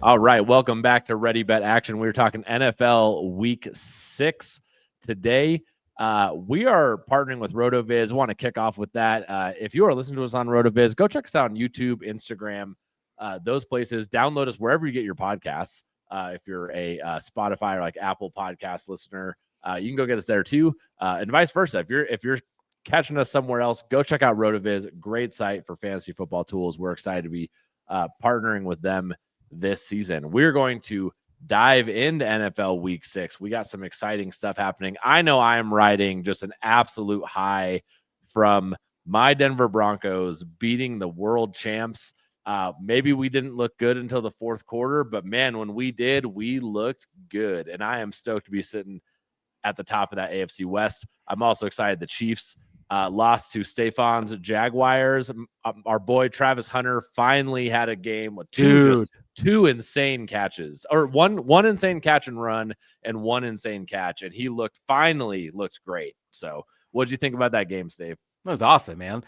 All right, welcome back to Ready Bet Action. We were talking NFL Week 6 today. We are partnering with RotoViz. Want to kick off with that. If you are listening to us on RotoViz, go check us out on YouTube, Instagram, those places. Download us wherever you get your podcasts. If you're a Spotify or like Apple Podcast listener, you can go get us there too, and vice versa. If you're catching us somewhere else, go check out RotoViz. Great site for fantasy football tools. We're excited to be partnering with them this season. We're going to dive into NFL Week 6. We got some exciting stuff happening. I know I am riding just an absolute high from my Denver Broncos beating the world champs. Maybe we didn't look good until the fourth quarter, but man, when we did, we looked good. And I am stoked to be sitting at the top of that AFC West. I'm also excited the Chiefs lost to Stefan's Jaguars. Our boy Travis Hunter finally had a game with two insane catches, or one insane catch and run and one insane catch, and he finally looked great. So what did you think about that game, Steve? That was awesome, man.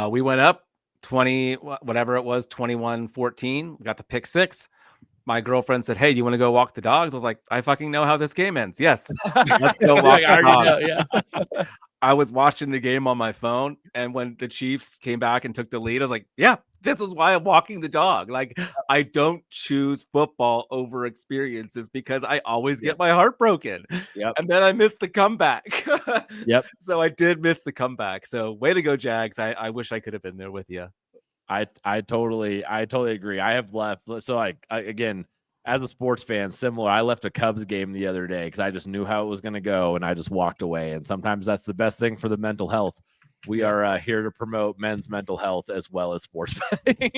We went up 20, whatever it was, 21-14. We got the pick six. My girlfriend said, "Hey, do you want to go walk the dogs?" I was like, "I fucking know how this game ends. Yes, let's go walk the dogs." Yeah. I was watching the game on my phone, and when the Chiefs came back and took the lead, I was like, "Yeah, this is why I'm walking the dog." Like, I don't choose football over experiences because I always get my heart broken. Yep. And then I missed the comeback. Yep. So I did miss the comeback. So way to go, Jags. I wish I could have been there with you. I totally agree. I have left. So again, as a sports fan, similar. I left a Cubs game the other day because I just knew how it was going to go, and I just walked away. And sometimes that's the best thing for the mental health. We are here to promote men's mental health as well as sports betting.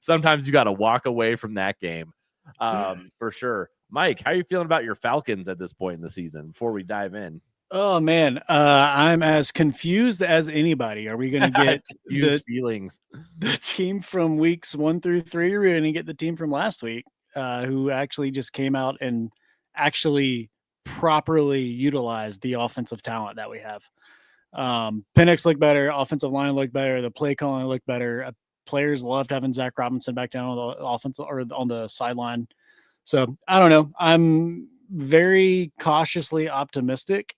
Sometimes you got to walk away from that game, for sure. Mike, how are you feeling about your Falcons at this point in the season? Before we dive in. Oh man, I'm as confused as anybody. Are we going to get feelings? The team from weeks 1 through 3, or are we going to get the team from last week, who actually just came out and actually properly utilized the offensive talent that we have? Penix looked better, offensive line looked better, the play calling looked better. Players loved having Zach Robinson back down on the offensive or on the sideline. So I don't know. I'm very cautiously optimistic.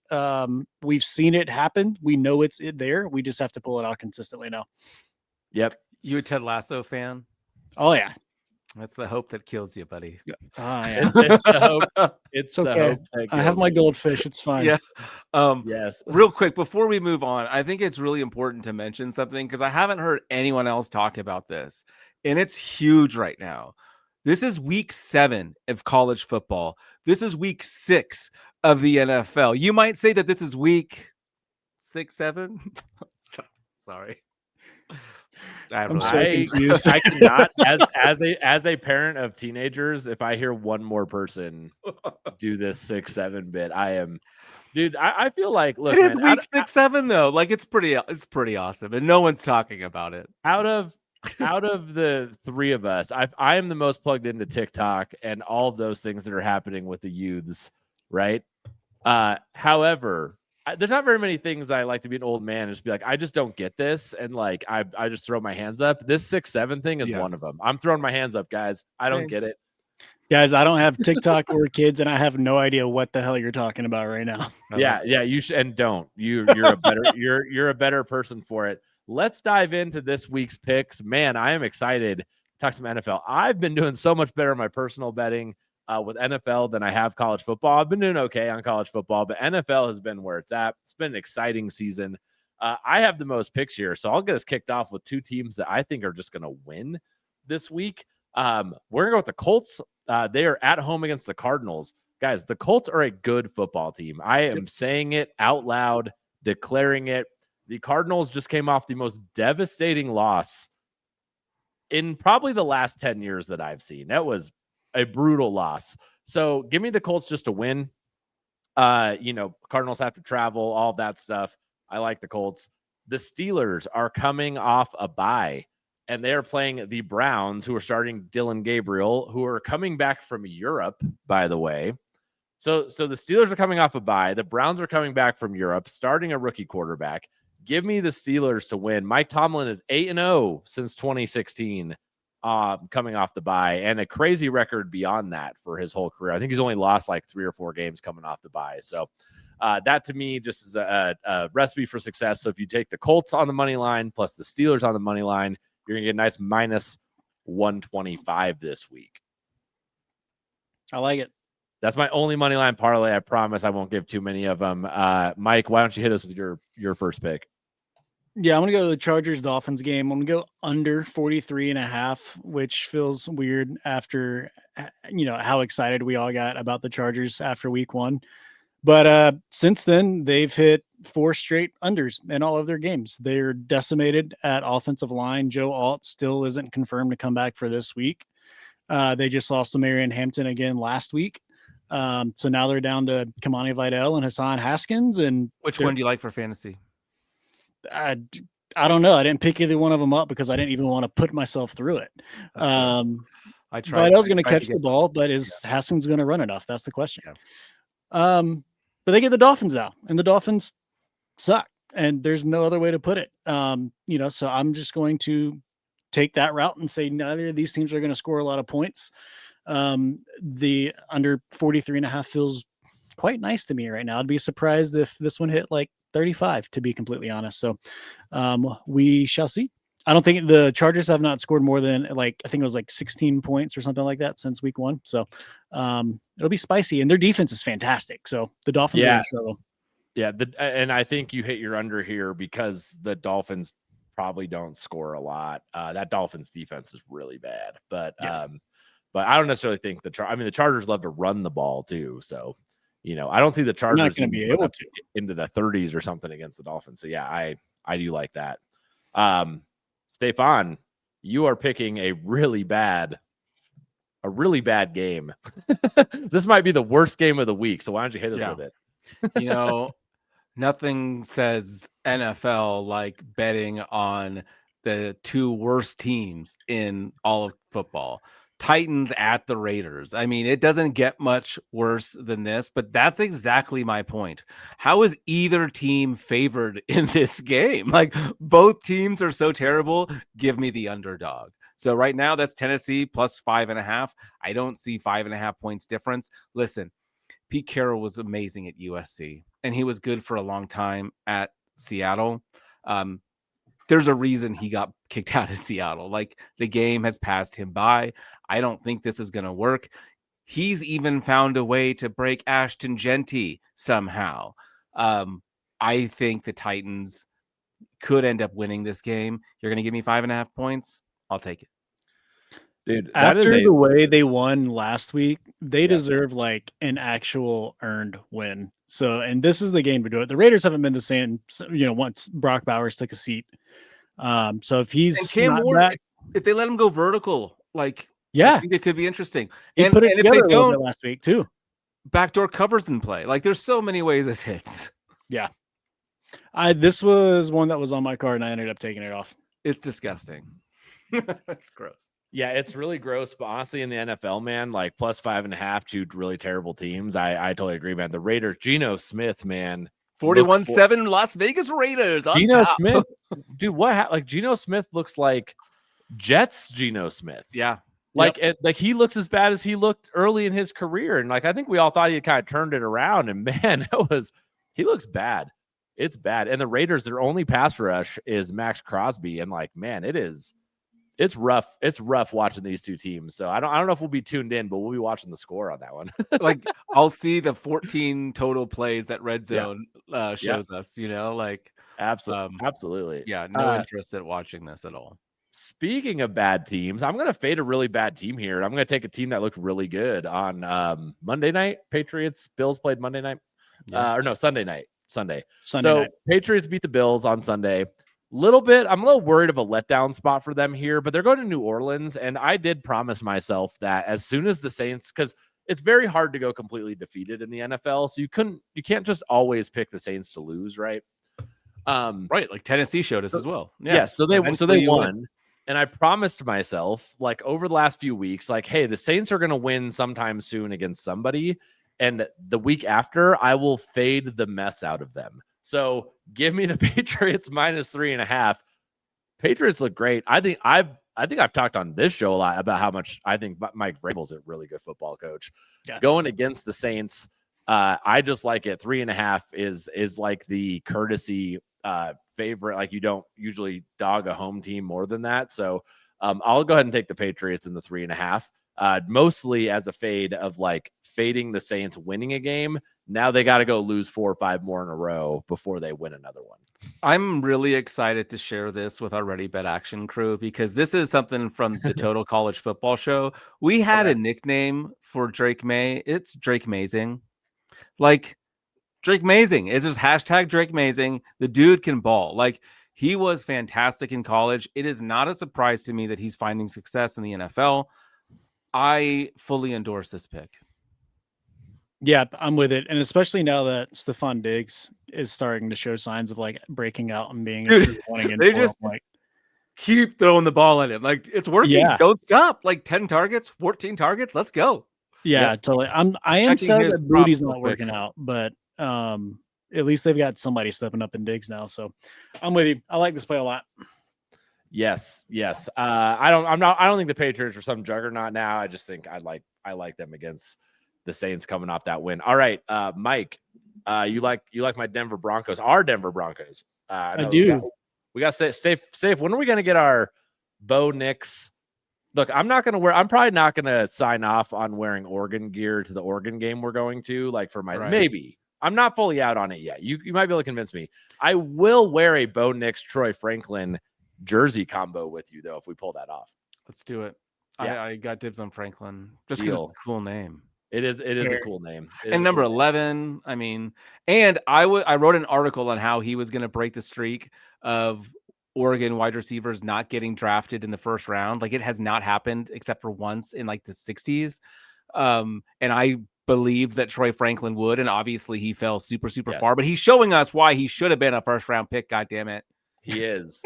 We've seen it happen. We know it's there. We just have to pull it out consistently now. Yep. You a Ted Lasso fan? Oh yeah. That's the hope that kills you, buddy. Yeah. Yeah. It's the hope. It's okay. The hope I have my goldfish. It's fine. Yeah. Yes. Real quick, before we move on, I think it's really important to mention something because I haven't heard anyone else talk about this, and it's huge right now. This is week 7 of college football. This is week 6 of the NFL. You might say that this is week 6, 7. Sorry. I'm so confused. I cannot, as a parent of teenagers, if I hear one more person do this 6, 7 bit, I am, dude. I feel like, look, it is week 6, 7 though. Like it's pretty awesome, and no one's talking about it. Out of the three of us, I am the most plugged into TikTok and all of those things that are happening with the youths, right? However, there's not very many things I like to be an old man and just be like, I just don't get this. And like, I just throw my hands up. This 6, 7 thing is one of them. I'm throwing my hands up, guys. I don't get it. Guys, I don't have TikTok or kids, and I have no idea what the hell you're talking about right now. Yeah. You should, and don't. You're a better you're a better person for it. Let's dive into this week's picks. Man, I am excited to talk some NFL. I've been doing so much better in my personal betting with NFL than I have college football. I've been doing okay on college football, but NFL has been where it's at. It's been an exciting season. I have the most picks here, so I'll get us kicked off with two teams that I think are just going to win this week. We're going to go with the Colts. They are at home against the Cardinals. Guys, the Colts are a good football team. I am saying it out loud, declaring it. The Cardinals just came off the most devastating loss in probably the last 10 years that I've seen. That was a brutal loss. So give me the Colts just to win. Cardinals have to travel, all of that stuff. I like the Colts. The Steelers are coming off a bye, and they are playing the Browns, who are starting Dylan Gabriel, who are coming back from Europe, by the way. So the Steelers are coming off a bye. The Browns are coming back from Europe, starting a rookie quarterback. Give me the Steelers to win. Mike Tomlin is 8-0 since 2016 coming off the bye, and a crazy record beyond that for his whole career. I think he's only lost like 3 or 4 games coming off the bye. So that to me just is a recipe for success. So if you take the Colts on the money line plus the Steelers on the money line, you're gonna get a nice minus 125 this week. I like it. That's my only money line parlay. I promise I won't give too many of them. Mike, why don't you hit us with your first pick? Yeah, I'm going to go to the Chargers-Dolphins game. I'm going to go under 43.5, which feels weird after, how excited we all got about the Chargers after week 1. But since then, they've hit 4 straight unders in all of their games. They're decimated at offensive line. Joe Alt still isn't confirmed to come back for this week. They just lost to Marion Hampton again last week. So now they're down to Kamani Vidal and Hassan Haskins. And Which one do you like for fantasy? I don't know. I didn't pick either one of them up because I didn't even want to put myself through it. I tried. Vidal's going to catch the ball, but is Haskins going to run enough? That's the question. Yeah. But they get the Dolphins out, and the Dolphins suck, and there's no other way to put it. So I'm just going to take that route and say neither of these teams are going to score a lot of points. The under 43.5 feels quite nice to me right now. I'd be surprised if this one hit like 35, to be completely honest. So we shall see. I don't think the Chargers have not scored more than I think it was like 16 points or something like that since week 1. So it'll be spicy, and their defense is fantastic. So the Dolphins are going to struggle. Yeah. And I think you hit your under here because the Dolphins probably don't score a lot. That Dolphins defense is really bad, but I don't necessarily think the Chargers love to run the ball too. So, I don't see the Chargers not going to be able to into the 30s or something against the Dolphins. So yeah, I do like that. Stefan, you are picking a really bad game. This might be the worst game of the week. So why don't you hit us with it? Nothing says NFL like betting on the 2 worst teams in all of football. Titans at the Raiders. I mean, it doesn't get much worse than this, but that's exactly my point. How is either team favored in this game? Like, both teams are so terrible. Give me the underdog. So right now that's Tennessee plus 5.5. I don't see 5.5 points difference. Listen, Pete Carroll was amazing at USC, and he was good for a long time at Seattle. There's a reason he got kicked out of Seattle. Like, the game has passed him by. I don't think this is going to work. He's even found a way to break Ashton Genty somehow. I think the Titans could end up winning this game. You're going to give me 5.5 points? I'll take it. Dude, after the way they won last week, they deserve like an actual earned win. So, and this is the game to do it. The Raiders haven't been the same, once Brock Bowers took a seat. So if he's and Cam Ward, if they let him go vertical, I think it could be interesting. And if they don't last week too, backdoor covers in play. Like, there's so many ways this hits. Yeah. This was one that was on my card and I ended up taking it off. It's disgusting. That's gross. Yeah, it's really gross. But honestly, in the NFL, man, like plus 5.5 to really terrible teams. I totally agree, man. The Raiders, Geno Smith, man. 41-7 Las Vegas Raiders. Geno Smith, dude, Geno Smith looks like Jets Geno Smith. Yeah. Like he looks as bad as he looked early in his career. And I think we all thought he had kind of turned it around. And man, he looks bad. It's bad. And the Raiders, their only pass rush is Max Crosby. And man, it's rough. It's rough watching these two teams. So I don't know if we'll be tuned in, but we'll be watching the score on that one. I'll see the 14 total plays that Red Zone shows us, Absolutely. Yeah. No interest in watching this at all. Speaking of bad teams, I'm going to fade a really bad team here. I'm going to take a team that looked really good on Monday night. Bills played Monday night. Sunday night. Sunday night. Patriots beat the Bills on Sunday. I'm a little worried of a letdown spot for them here, but they're going to New Orleans. And I did promise myself that as soon as the Saints, because it's very hard to go completely defeated in the NFL. So you can't just always pick the Saints to lose, right? Right. Like Tennessee showed us as well. Yeah. So they won. And I promised myself, over the last few weeks, hey, the Saints are going to win sometime soon against somebody. And the week after, I will fade the mess out of them. So give me the Patriots minus 3.5. Patriots look great. I think I've I think I've talked on this show a lot about how much I think Mike Vrabel's a really good football coach. Yeah. Going against the Saints, I just like it. 3.5 is like the courtesy favorite. Like you don't usually dog a home team more than that. So I'll go ahead and take the Patriots in the 3.5. Mostly as a fade of like fading the Saints winning a game. Now they got to go lose 4 or 5 more in a row before they win another one. I'm really excited to share this with our Ready Bet Action crew because this is something from the Total College Football Show. We had a nickname for Drake May. It's Drake Mazing. Like Drake Mazing. It's just hashtag Drake Mazing. The dude can ball. Like he was fantastic in college. It is not a surprise to me that he's finding success in the NFL. I fully endorse this pick. Yeah, I'm with it. And especially now that Stephon Diggs is starting to show signs of like breaking out and being Dude, they informed, just like keep throwing the ball at him. Like it's working. Yeah. Don't stop. Like 10 targets, 14 targets. Let's go. yeah, totally. I am Checking sad his that Booty's props real not quick. working out, but at least they've got somebody stepping up in Diggs now. So I'm with you. I like this play a lot. Yes. I don't think the Patriots are some juggernaut now. I just think I like them against the Saints coming off that win. All right, Mike, you like my Denver Broncos, our Denver Broncos. I do. We got to stay safe. When are we going to get our Bo Nix? Look, I'm probably not going to sign off on wearing Oregon gear to the Oregon game we're going to, like for my, maybe. I'm not fully out on it yet. You might be able to convince me. I will wear a Bo Nix, Troy Franklin jersey combo with you, though, if we pull that off. Let's do it. Yeah. I got dibs on Franklin just because it's a cool name. It is a cool name. And number 11, I mean, and I wrote an article on how he was going to break the streak of Oregon wide receivers not getting drafted in the first round. Like it has not happened except for once in like the 60s. And I believed that Troy Franklin would, and obviously he fell super far, but he's showing us why he should have been a first round pick. God damn it. He is.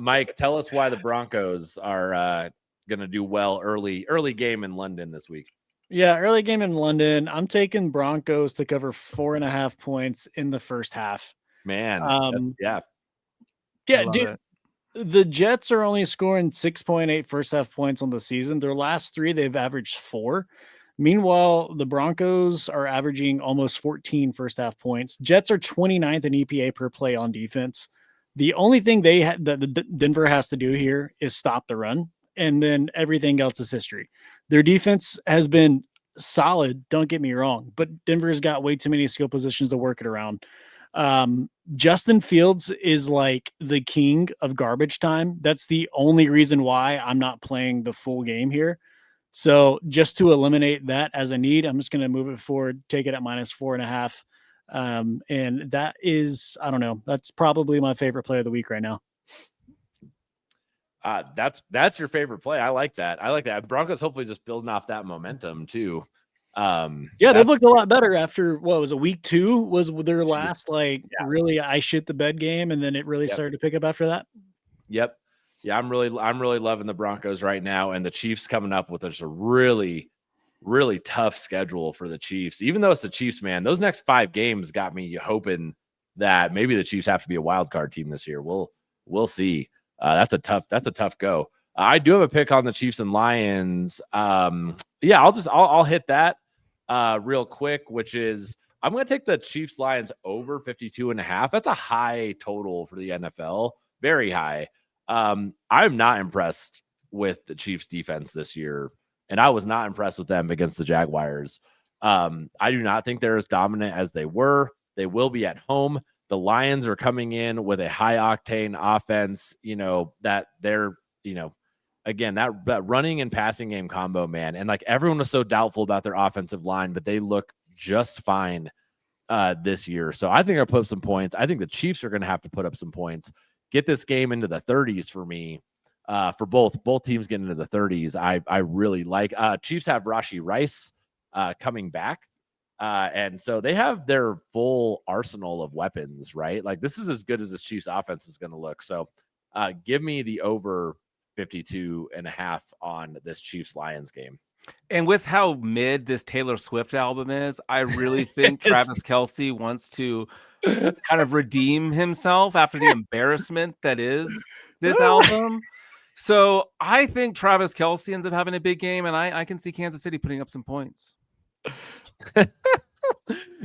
Mike, tell us why the Broncos are going to do well early game in London this week. Yeah, early game in London. I'm taking Broncos to cover 4.5 points in the first half. Man, yeah, dude. The Jets are only scoring 6.8 first half points on the season. Their last 3, they've averaged 4. Meanwhile, the Broncos are averaging almost 14 first half points. Jets are 29th in EPA per play on defense. The only thing that the Denver has to do here is stop the run, and then everything else is history. Their defense has been solid, don't get me wrong, but Denver's got way too many skill positions to work it around. Justin Fields is like the king of garbage time. That's the only reason why I'm not playing the full game here. So just to eliminate that as a need, I'm just going to move it forward, take it at -4.5. And that is, I don't know, that's probably my favorite play of the week right now. That's your favorite play. I like that. Broncos hopefully just building off that momentum too. They've looked a lot better after what was a week 2 was their last really I shit the bed game, and then it really started to pick up after that. Yep. Yeah, I'm really loving the Broncos right now, and the Chiefs coming up with a really, really tough schedule for the Chiefs. Even though it's the Chiefs, man, those next 5 games got me hoping that maybe the Chiefs have to be a wild card team this year. We'll see. That's a tough go. I do have a pick on the Chiefs and Lions. I'll hit that real quick, which is I'm going to take the Chiefs Lions over 52.5. That's a high total for the NFL, very high. I'm not impressed with the Chiefs defense this year, and I was not impressed with them against the Jaguars. I do not think they're as dominant as they were. They will be at home. The Lions are coming in with a high octane offense, that they're, again, that running and passing game combo, man. And like everyone was so doubtful about their offensive line, but they look just fine this year. So I think I'll put up some points. I think the Chiefs are going to have to put up some points, get this game into the 30s for me, for both teams getting into the 30s. I really like Chiefs have Rashee Rice coming back. And so they have their full arsenal of weapons, right? Like this is as good as this Chiefs offense is going to look. So give me the over 52.5 on this Chiefs Lions game. And with how mid this Taylor Swift album is, I really think Travis Kelce wants to kind of redeem himself after the embarrassment that is this album. So I think Travis Kelce ends up having a big game, and I can see Kansas City putting up some points.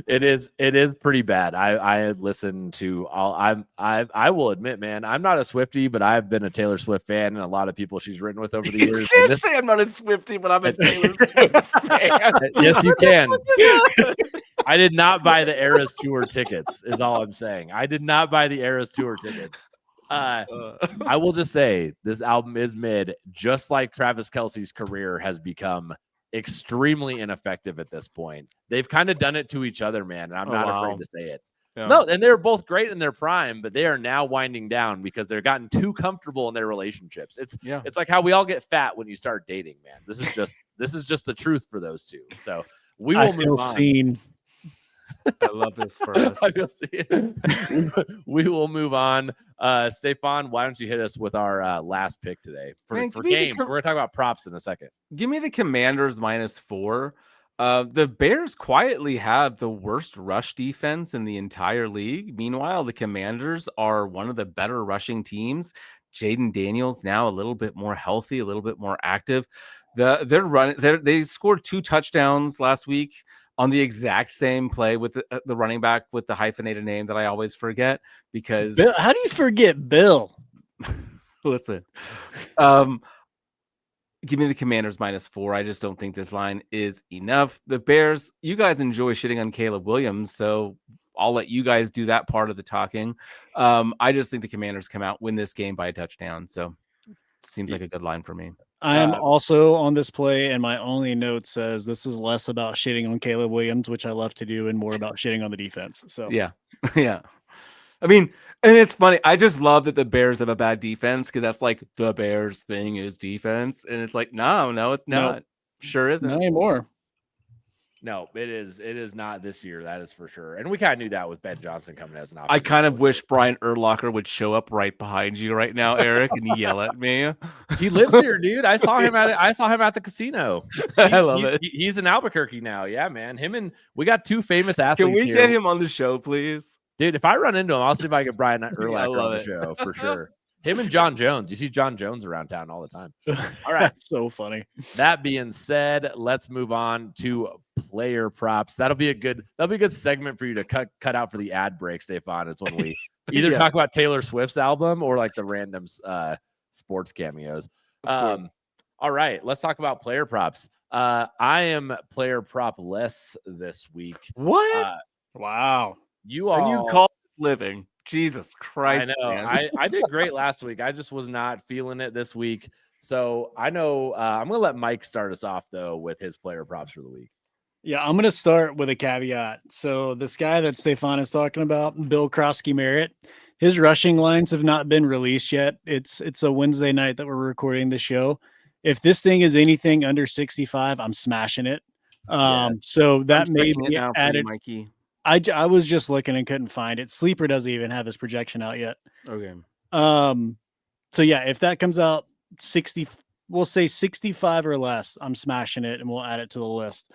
It is pretty bad. I listened to all. I will admit, man, I'm not a Swiftie, but I've been a Taylor Swift fan, and a lot of people she's written with over the You years. can't say I'm not a Swiftie, but I'm a Taylor Swift fan. Yes, you can. I did not buy the Eras Tour tickets. Is all I'm saying. I did not buy the Eras Tour tickets. I will just say this album is mid, just like Travis Kelce's career has become extremely ineffective at this point. They've kind of done it to each other, man, and I'm not afraid to say it. Yeah. No, and they're both great in their prime, but they are now winding down because they're gotten too comfortable in their relationships. It's like how we all get fat when you start dating, man. This is just the truth for those two. So we will move on. Seen. I love this for us. I feel seen. We will move on. Stefan, why don't you hit us with our last pick today for games? We're going to talk about props in a second. Give me the Commanders -4. The Bears quietly have the worst rush defense in the entire league. Meanwhile, the Commanders are one of the better rushing teams. Jaden Daniels now a little bit more healthy, a little bit more active. They scored 2 touchdowns last week on the exact same play with the running back with the hyphenated name that I always forget because Bill, how do you forget Bill? Listen, give me the Commanders -4. I just don't think this line is enough. The Bears, you guys enjoy shitting on Caleb Williams, so I'll let you guys do that part of the talking. I just think the Commanders come out, win this game by a touchdown. So it seems like a good line for me. I am also on this play, and my only note says this is less about shitting on Caleb Williams, which I love to do, and more about shitting on the defense. So yeah. I mean, and it's funny. I just love that the Bears have a bad defense because that's like the Bears thing is defense, and it's like no, it's not. Nope. Sure isn't not anymore. No, it is not this year. That is for sure. And we kind of knew that with Ben Johnson coming as an I kind of wish Brian Urlacher would show up right behind you right now, Eric, and yell at me. He lives here, dude. I saw him at the casino. I love it. He's in Albuquerque now. Yeah, man. We got 2 famous athletes. Can we here. get him on the show, please? Dude, if I run into him, I'll see if I can get Brian Urlacher on the show for sure. Him and John Jones. You see John Jones around town all the time. All right. That's so funny. That being said, let's move on to player props. That'll be a good segment for you to cut out for the ad break, Stefan. It's when we either talk about Taylor Swift's album or like the random sports cameos. All right, let's talk about player props. I am player prop less this week. What? Wow. You call this living? Jesus Christ. I know. I did great last week. I just was not feeling it this week. So I know I'm going to let Mike start us off, though, with his player props for the week. Yeah, I'm going to start with a caveat. So this guy that Stefan is talking about, Bill Krosky-Merritt, his rushing lines have not been released yet. It's a Wednesday night that we're recording the show. If this thing is anything under 65, I'm smashing it. So that may be added. Mikey. I was just looking and couldn't find it. Sleeper doesn't even have his projection out yet. Okay. So yeah, if that comes out 60, we'll say 65 or less, I'm smashing it and we'll add it to the list.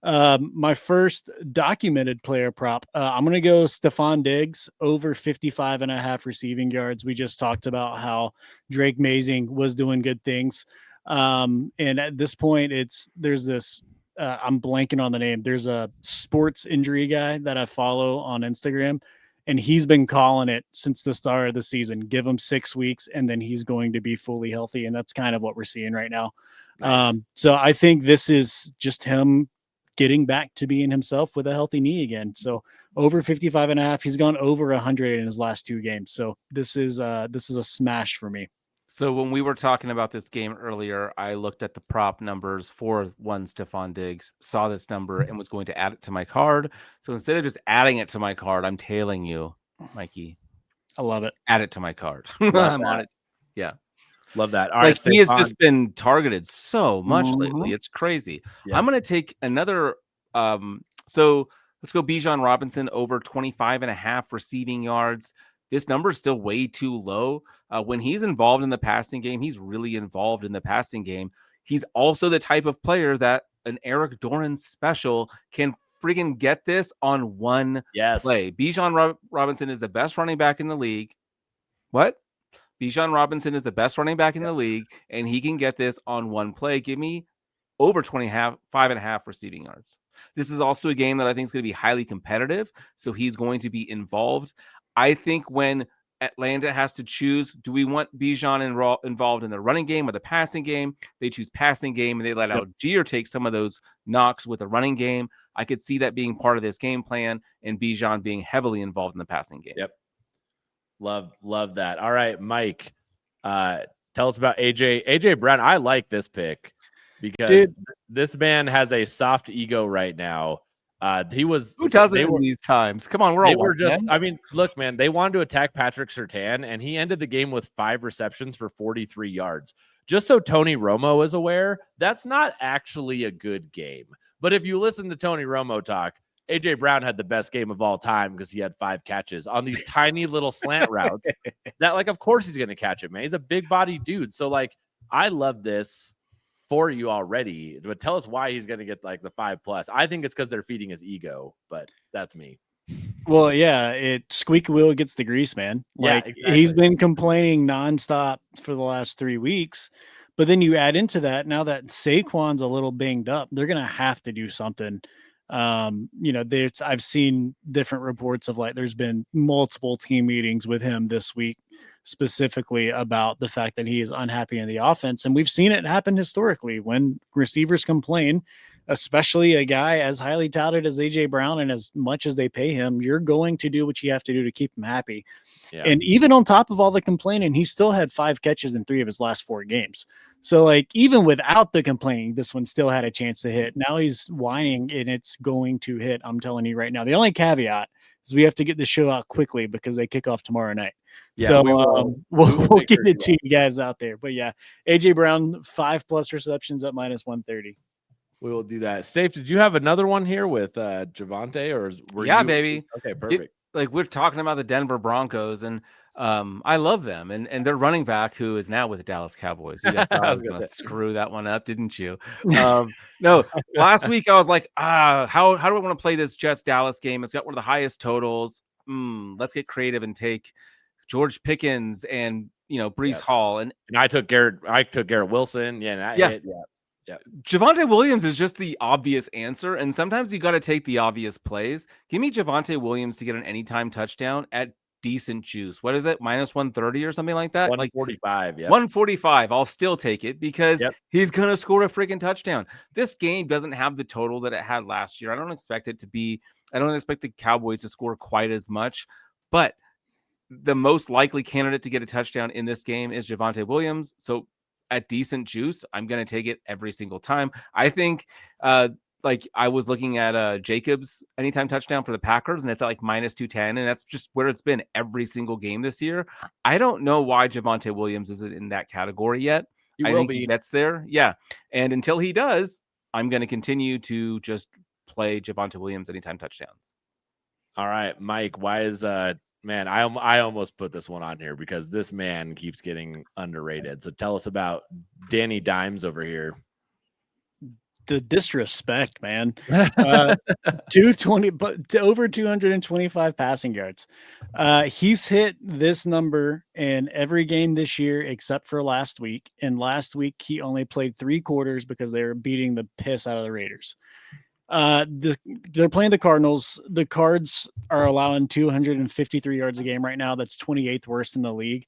My first documented player prop, I'm going to go Stephon Diggs over 55.5 receiving yards. We just talked about how Drake Mazing was doing good things. And at this point there's this, I'm blanking on the name. There's a sports injury guy that I follow on Instagram, and he's been calling it since the start of the season. Give him 6 weeks, and then he's going to be fully healthy. And that's kind of what we're seeing right now. Nice. So I think this is just him getting back to being himself with a healthy knee again. So over 55.5, he's gone over 100 in his last 2 games. So this is a smash for me. So when we were talking about this game earlier, I looked at the prop numbers for one Stephon Diggs, saw this number, and was going to add it to my card. So instead of just adding it to my card, I'm tailing you, Mikey. I love it. Add it to my card. I'm on it. Yeah. Love that. All right, he has Stefan. just been targeted so much lately. It's crazy. Yeah. I'm going to take another. So let's go Bijan Robinson over 25.5 receiving yards. This number is still way too low. When he's involved in the passing game, he's really involved in the passing game. He's also the type of player that an Eric Doran special can friggin' get this on one play. Bijan Robinson is the best running back in the league. What? Bijan Robinson is the best running back in the league, and he can get this on one play. Give me over 5.5 receiving yards. This is also a game that I think is going to be highly competitive, so he's going to be involved. I think when Atlanta has to choose, do we want Bijan involved in the running game or the passing game? They choose passing game, and they let Algier take some of those knocks with the running game. I could see that being part of this game plan, and Bijan being heavily involved in the passing game. Yep. Love that. All right, Mike, tell us about AJ Brown. I like this pick because this man has a soft ego right now. Who doesn't in these times? Come on, I mean, look, man, they wanted to attack Patrick Surtain, and he ended the game with 5 receptions for 43 yards. Just so Tony Romo is aware, that's not actually a good game. But if you listen to Tony Romo talk, AJ Brown had the best game of all time because he had 5 catches on these tiny little slant routes that, like, of course he's going to catch it, man. He's a big body dude. So, like, I love this for you already, but tell us why he's going to get like the 5+. I think it's because they're feeding his ego, but that's me. Well, yeah, it squeak wheel gets the grease, man. Like, exactly. He's been complaining nonstop for the last 3 weeks. But then you add into that, now that Saquon's a little banged up, they're going to have to do something. I've seen different reports of, like, there's been multiple team meetings with him this week specifically about the fact that he is unhappy in the offense. And we've seen it happen historically when receivers complain, especially a guy as highly touted as AJ Brown, and as much as they pay him, you're going to do what you have to do to keep him happy. Yeah. And even on top of all the complaining, he still had 5 catches in 3 of his last 4 games. So, like, even without the complaining, this one still had a chance to hit. Now he's whining, and it's going to hit. I'm telling you right now. The only caveat is we have to get the show out quickly because they kick off tomorrow night. Yeah, so we'll get it to you guys out there. But yeah, AJ Brown 5+ receptions at -130. We will do that. Steve, did you have another one here with Javonte, or were you? Baby. Okay, perfect. We're talking about the Denver Broncos, and I love them, and their running back, who is now with the Dallas Cowboys. You guys thought I was going to screw that one up, didn't you? No, last week I was like, how do I want to play this Jets Dallas game? It's got one of the highest totals. Let's get creative and take George Pickens and Breece Hall, and I took Garrett Wilson. Yeah. Javonte Williams is just the obvious answer, and sometimes you got to take the obvious plays. Give me Javonte Williams to get an anytime touchdown at decent juice. What is it? -130 or something like that? 145. Yeah. 145. I'll still take it because he's going to score a freaking touchdown. This game doesn't have the total that it had last year. I don't expect the Cowboys to score quite as much, but the most likely candidate to get a touchdown in this game is Javonte Williams. So at decent juice, I'm going to take it every single time. I think, I was looking at Jacobs anytime touchdown for the Packers, and it's at like -210, and that's just where it's been every single game this year. I don't know why Javonte Williams isn't in that category yet. I think he gets there. Yeah. And until he does, I'm going to continue to just play Javonte Williams anytime touchdowns. All right, Mike, why is man, I almost put this one on here because this man keeps getting underrated. So tell us about Danny Dimes over here. The disrespect, man. 220, but over 225 passing yards. He's hit this number in every game this year except for last week. And last week he only played 3 quarters because they were beating the piss out of the Raiders. They're playing the Cardinals. The Cards are allowing 253 yards a game right now. That's 28th worst in the league.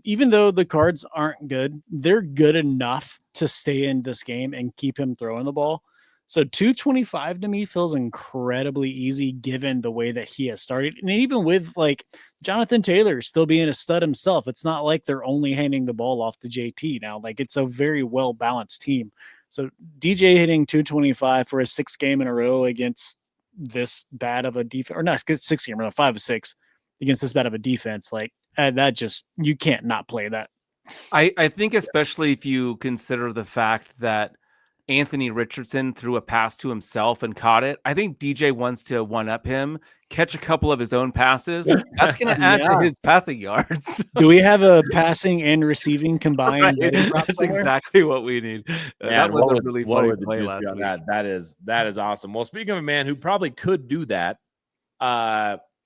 Even though the Cards aren't good, they're good enough to stay in this game and keep him throwing the ball. So 225 to me feels incredibly easy given the way that he has started. And even with like Jonathan Taylor still being a stud himself, it's not like they're only handing the ball off to JT now. Like, it's a very well-balanced team. So DJ hitting 225 for a 6th game in a row against this bad of a defense, or not 6 game in a row, 5 of 6 against this bad of a defense. Like, that just, you can't not play that. I think especially if you consider the fact that Anthony Richardson threw a pass to himself and caught it. I think DJ wants to one-up him, catch a couple of his own passes. That's going to add to his passing yards. Do we have a passing and receiving combined? Right. That's exactly what we need. That was a really funny play last week. That is awesome. Well, speaking of a man who probably could do that,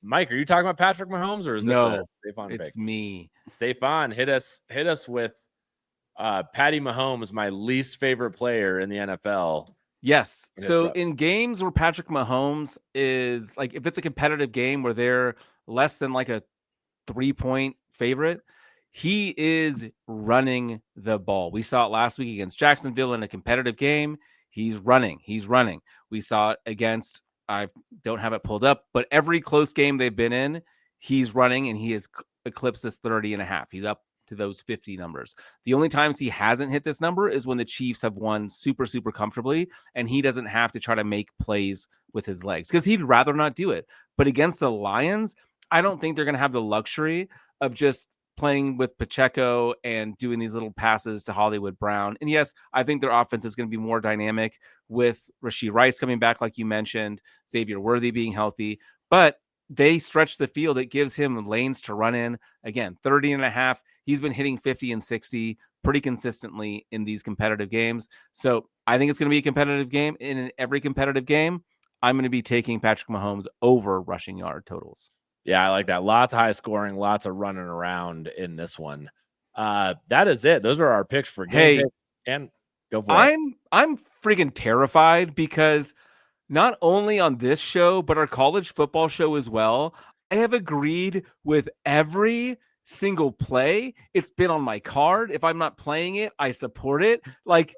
Mike, are you talking about Patrick Mahomes or is this No, a Stephon pick? it's me. Stephon, hit us with Patty Mahomes, my least favorite player in the NFL. Yes. Hit So up. in games where Patrick Mahomes is like, if it's a competitive game where they're less than like a 3-point favorite, he is running the ball. We saw it last week against Jacksonville in a competitive game. He's running. We saw it against, I don't have it pulled up, but every close game they've been in, he's running and he has eclipsed this 30.5. He's up to those 50 numbers. The only times he hasn't hit this number is when the Chiefs have won super, super comfortably, and he doesn't have to try to make plays with his legs because he'd rather not do it. But against the Lions, I don't think they're going to have the luxury of just playing with Pacheco and doing these little passes to Hollywood Brown. And yes, I think their offense is going to be more dynamic with Rashee Rice coming back, like you mentioned, Xavier Worthy being healthy, but they stretch the field. It gives him lanes to run in. Again, 30.5. He's been hitting 50 and 60 pretty consistently in these competitive games. So I think it's going to be a competitive game. In every competitive game, I'm going to be taking Patrick Mahomes over rushing yard totals. Yeah, I like that. Lots of high scoring, lots of running around in this one. That is it. Those are our picks for game pick. And go for it. I'm freaking terrified because not only on this show, but our college football show as well, I have agreed with every single play. It's been on my card. If I'm not playing it, I support it. Like,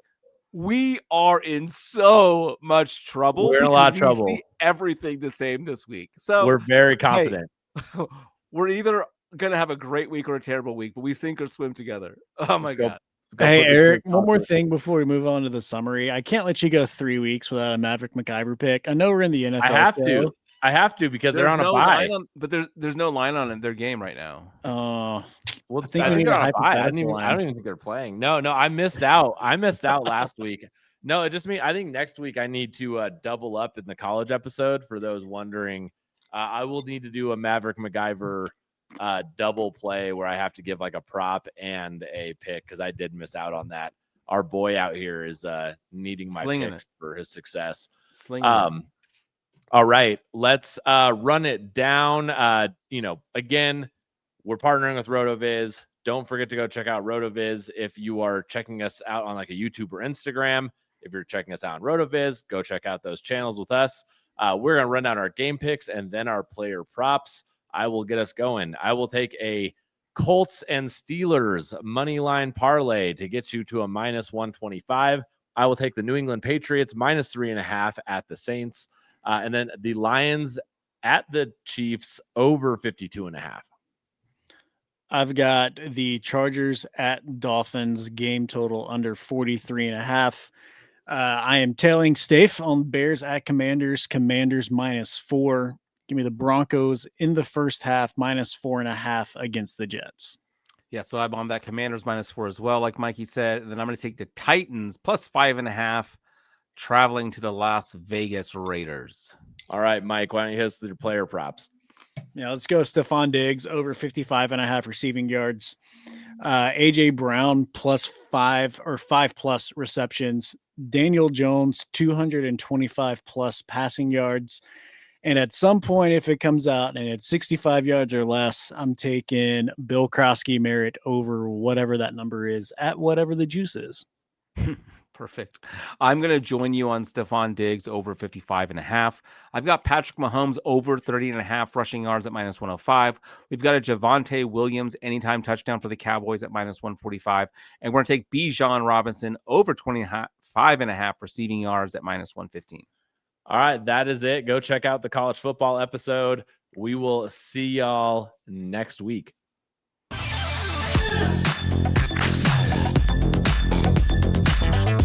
we are in so much trouble. We're in a lot of trouble. See everything the same this week. So we're very confident. Hey, we're either going to have a great week or a terrible week, but we sink or swim together. Oh my God. Hey, Eric, one more thing before we move on to the summary. I can't let you go 3 weeks without a Maverick McIver pick. I know we're in the NFL. I have to because they're on a bye. But there's no line on their game right now. Well, I think they're on a bye. I don't even think they're playing. No, I missed out. I missed out last week. No, it just means I think next week I need to double up in the college episode for those wondering. I will need to do a Maverick McIver double play where I have to give like a prop and a pick because I did miss out on that. Our boy out here is needing my picks for his success. All right, let's run it down. Again, we're partnering with RotoViz. Don't forget to go check out RotoViz if you are checking us out on like a YouTube or Instagram. If you're checking us out on RotoViz, go check out those channels with us. We're going to run down our game picks and then our player props. I will get us going. I will take a Colts and Steelers money line parlay to get you to a -125. I will take the New England Patriots -3.5 at the Saints. And then the Lions at the Chiefs over 52.5. I've got the Chargers at Dolphins game total under 43.5. I am tailing Stafe on Bears at Commanders -4. Give me the Broncos in the first half -4.5 against the Jets. Yeah, so I'm on that Commanders -4 as well, like Mikey said. And then I'm going to take the Titans +5.5. traveling to the Las Vegas Raiders. All right, Mike, why don't you hit us with your player props? Yeah, let's go Stephon Diggs over 55.5 receiving yards. AJ Brown +5 or 5+ receptions. Daniel Jones 225+ passing yards. And at some point, if it comes out and it's 65 yards or less, I'm taking Bill Krosky-Merritt over whatever that number is at whatever the juice is. Perfect. I'm going to join you on Stephon Diggs over 55.5. I've got Patrick Mahomes over 30.5 rushing yards at -105. We've got a Javonte Williams anytime touchdown for the Cowboys at -145. And we're going to take Bijan Robinson over 25.5 receiving yards at -115. All right, that is it. Go check out the college football episode. We will see y'all next week.